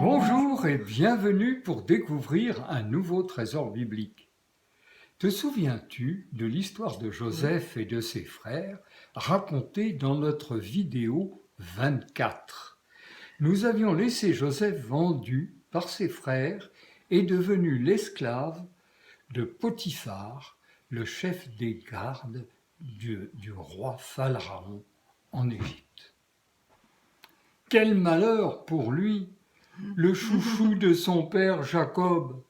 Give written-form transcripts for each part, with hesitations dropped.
Bonjour et bienvenue pour découvrir un nouveau trésor biblique. Te souviens-tu de l'histoire de Joseph et de ses frères racontée dans notre vidéo 24 ? Nous avions laissé Joseph vendu par ses frères et devenu l'esclave de Potiphar, le chef des gardes du roi Pharaon en Égypte. Quel malheur pour lui, le chouchou de son père Jacob.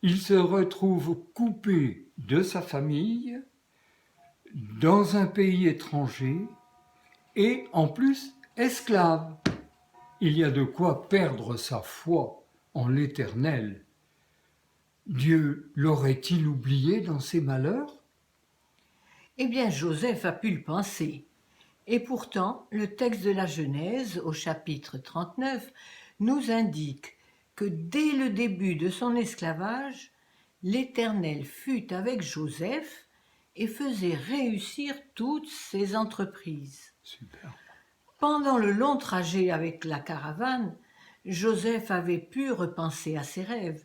Il se retrouve coupé de sa famille, dans un pays étranger et en plus esclave. Il y a de quoi perdre sa foi en l'Éternel. Dieu l'aurait-il oublié dans ses malheurs ? Eh bien, Joseph a pu le penser. Et pourtant, le texte de la Genèse, au chapitre 39, nous indique que dès le début de son esclavage, l'Éternel fut avec Joseph et faisait réussir toutes ses entreprises. Super. Pendant le long trajet avec la caravane, Joseph avait pu repenser à ses rêves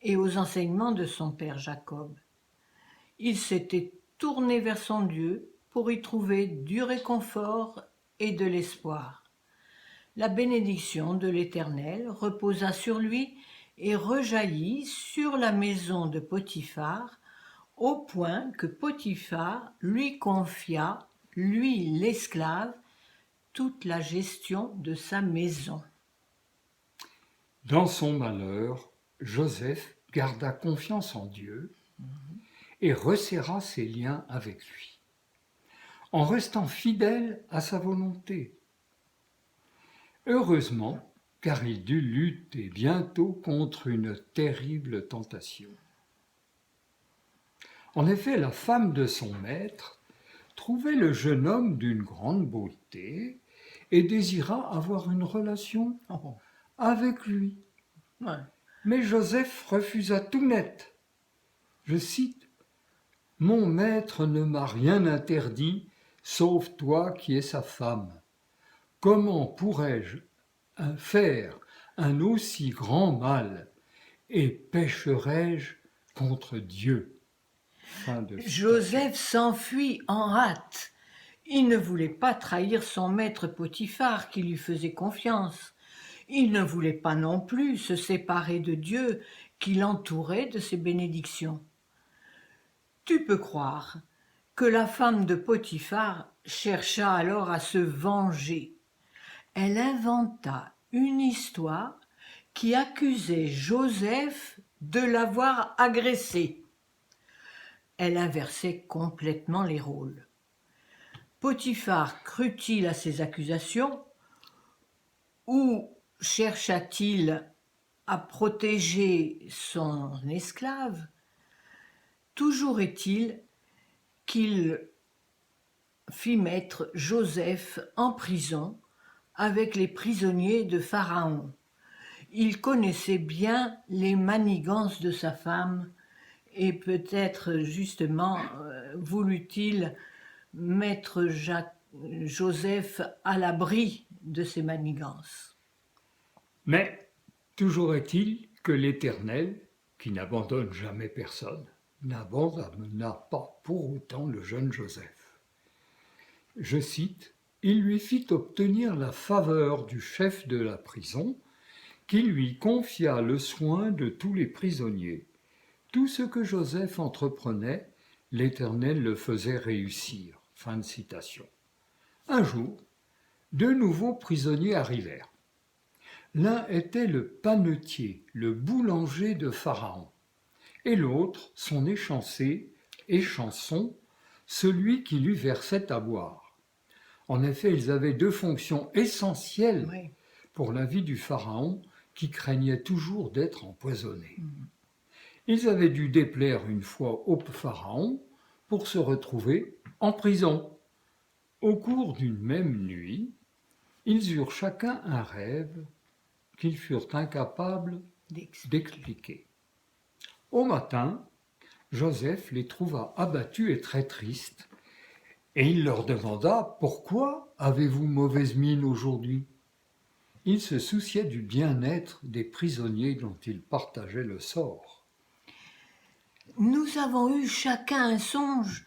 et aux enseignements de son père Jacob. Il s'était tourné vers son Dieu pour y trouver du réconfort et de l'espoir. La bénédiction de l'Éternel reposa sur lui et rejaillit sur la maison de Potiphar, au point que Potiphar lui confia, lui l'esclave, toute la gestion de sa maison. Dans son malheur, Joseph garda confiance en Dieu et resserra ses liens avec lui, en restant fidèle à sa volonté. Heureusement, car il dut lutter bientôt contre une terrible tentation. En effet, la femme de son maître trouvait le jeune homme d'une grande beauté et désira avoir une relation avec lui. Ouais. Mais Joseph refusa tout net. Je cite, « Mon maître ne m'a rien interdit, sauf toi qui es sa femme. Comment pourrais-je faire un aussi grand mal et pécherai-je contre Dieu ?» Fin de citation. Joseph s'enfuit en hâte. Il ne voulait pas trahir son maître Potiphar qui lui faisait confiance. Il ne voulait pas non plus se séparer de Dieu qui l'entourait de ses bénédictions. Tu peux croire que la femme de Potiphar chercha alors à se venger. Elle inventa une histoire qui accusait Joseph de l'avoir agressé. Elle inversait complètement les rôles. Potiphar crut-il à ces accusations ou chercha-t-il à protéger son esclave ? Toujours est-il qu'il fit mettre Joseph en prison avec les prisonniers de Pharaon. Il connaissait bien les manigances de sa femme et peut-être justement voulut-il mettre Joseph à l'abri de ses manigances. Mais toujours est-il que l'Éternel, qui n'abandonne jamais personne, n'abandonna pas pour autant le jeune Joseph. Je cite, « Il lui fit obtenir la faveur du chef de la prison, qui lui confia le soin de tous les prisonniers. Tout ce que Joseph entreprenait, l'Éternel le faisait réussir. » Fin de citation. Un jour, deux nouveaux prisonniers arrivèrent. L'un était le panetier, le boulanger de Pharaon, et l'autre son échanson, celui qui lui versait à boire. En effet, ils avaient deux fonctions essentielles pour la vie du Pharaon qui craignait toujours d'être empoisonné. Ils avaient dû déplaire une fois au Pharaon pour se retrouver en prison. Au cours d'une même nuit, ils eurent chacun un rêve qu'ils furent incapables d'expliquer. Au matin, Joseph les trouva abattus et très tristes, et il leur demanda « Pourquoi avez-vous mauvaise mine aujourd'hui ?» il se souciait du bien-être des prisonniers dont il partageait le sort. Nous avons eu chacun un songe,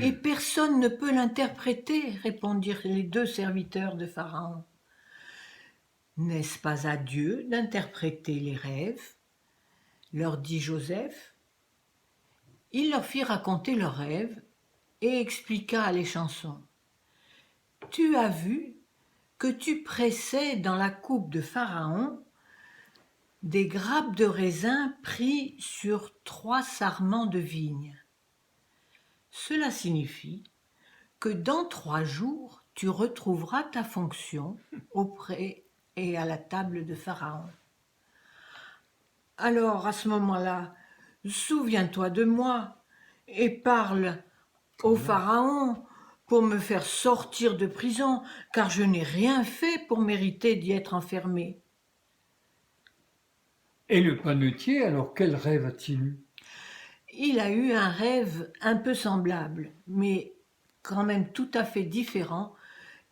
et personne ne peut l'interpréter, répondirent les deux serviteurs de Pharaon. N'est-ce pas à Dieu d'interpréter les rêves? Leur dit Joseph. Il leur fit raconter leurs rêves et expliqua les chansons. Tu as vu que tu pressais dans la coupe de Pharaon des grappes de raisin pris sur 3 sarments de vigne. Cela signifie que dans 3 jours, tu retrouveras ta fonction auprès et à la table de Pharaon. Alors, à ce moment-là, souviens-toi de moi et parle au Pharaon pour me faire sortir de prison, car je n'ai rien fait pour mériter d'y être enfermé. Et le panetier, alors quel rêve a-t-il eu? Il a eu un rêve un peu semblable, mais quand même tout à fait différent,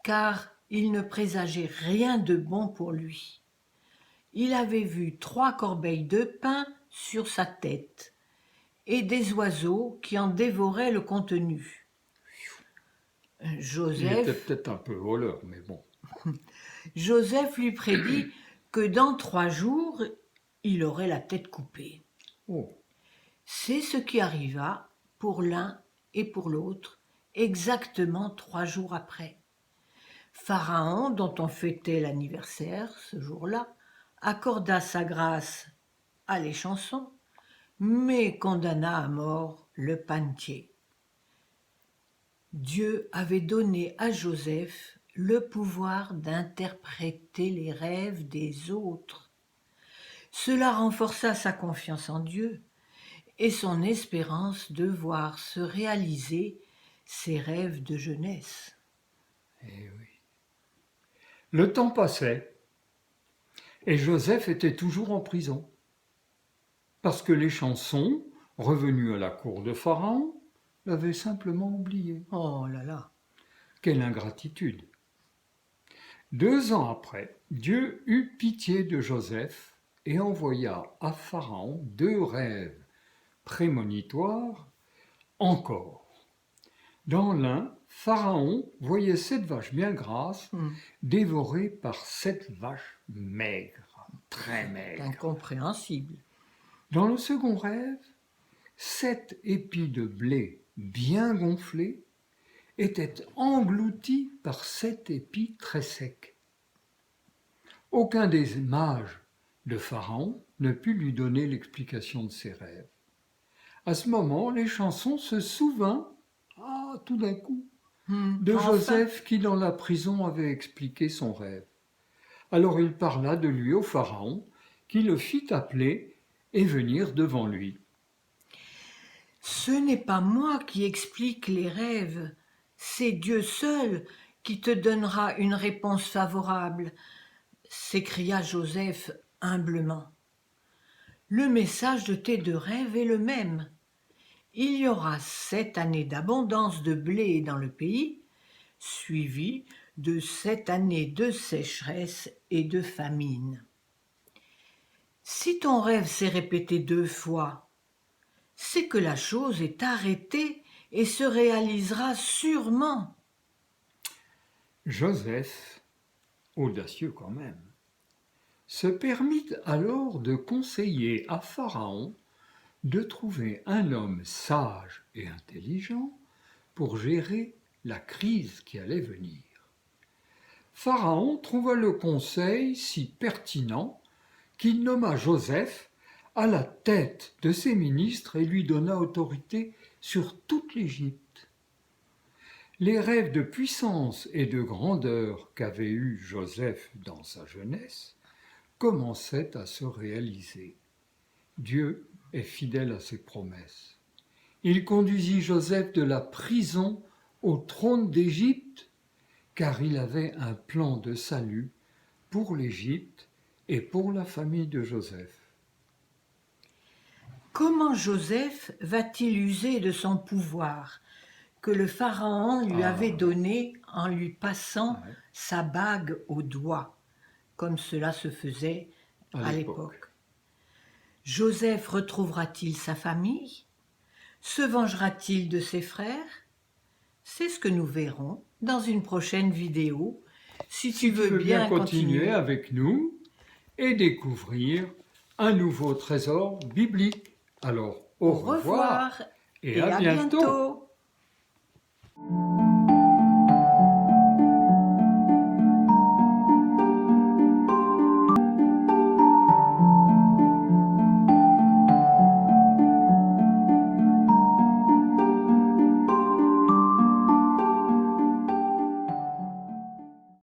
car il ne présageait rien de bon pour lui. Il avait vu 3 corbeilles de pain sur sa tête et des oiseaux qui en dévoraient le contenu. Il était Joseph peut-être un peu voleur, mais bon. lui prédit que dans 3 jours, il aurait la tête coupée. Oh, C'est ce qui arriva pour l'un et pour l'autre, exactement 3 jours après. Pharaon, dont on fêtait l'anniversaire ce jour-là, accorda sa grâce à les chansons, mais condamna à mort le panetier. Dieu avait donné à Joseph le pouvoir d'interpréter les rêves des autres. Cela renforça sa confiance en Dieu et son espérance de voir se réaliser ses rêves de jeunesse. eh oui. Le temps passait et Joseph était toujours en prison. Parce que les chansons, revenues à la cour de Pharaon, l'avaient simplement oublié. Oh là là! Quelle ingratitude! 2 ans après, Dieu eut pitié de Joseph et envoya à Pharaon 2 rêves prémonitoires encore. Dans l'un, Pharaon voyait 7 vaches bien grasses dévorées par 7 vaches maigres, très maigres. Incompréhensible. Dans le second rêve, 7 épis de blé bien gonflés étaient engloutis par 7 épis très secs. Aucun des mages de Pharaon ne put lui donner l'explication de ses rêves. À ce moment, les chansons se souvint, tout d'un coup, de Enfin. Joseph qui dans la prison avait expliqué son rêve. Alors il parla de lui au Pharaon, qui le fit appeler et venir devant lui. Ce n'est pas moi qui explique les rêves, c'est Dieu seul qui te donnera une réponse favorable, s'écria Joseph humblement. Le message de tes 2 rêves est le même. Il y aura 7 années d'abondance de blé dans le pays, suivies de 7 années de sécheresse et de famine. Si ton rêve s'est répété 2 fois, c'est que la chose est arrêtée et se réalisera sûrement. Joseph, audacieux quand même, se permit alors de conseiller à Pharaon de trouver un homme sage et intelligent pour gérer la crise qui allait venir. Pharaon trouva le conseil si pertinent qu'il nomma Joseph à la tête de ses ministres et lui donna autorité sur toute l'Égypte. Les rêves de puissance et de grandeur qu'avait eus Joseph dans sa jeunesse commençaient à se réaliser. Dieu est fidèle à ses promesses. Il conduisit Joseph de la prison au trône d'Égypte, car il avait un plan de salut pour l'Égypte et pour la famille de Joseph. Comment Joseph va-t-il user de son pouvoir que le Pharaon lui avait donné en lui passant sa bague au doigt, comme cela se faisait À à l'époque. l'époque. Joseph retrouvera-t-il sa famille? Se vengera-t-il de ses frères? C'est ce que nous verrons dans une prochaine vidéo. Si tu veux bien continuer avec nous et découvrir un nouveau trésor biblique. Alors, au revoir et et à bientôt. bientôt.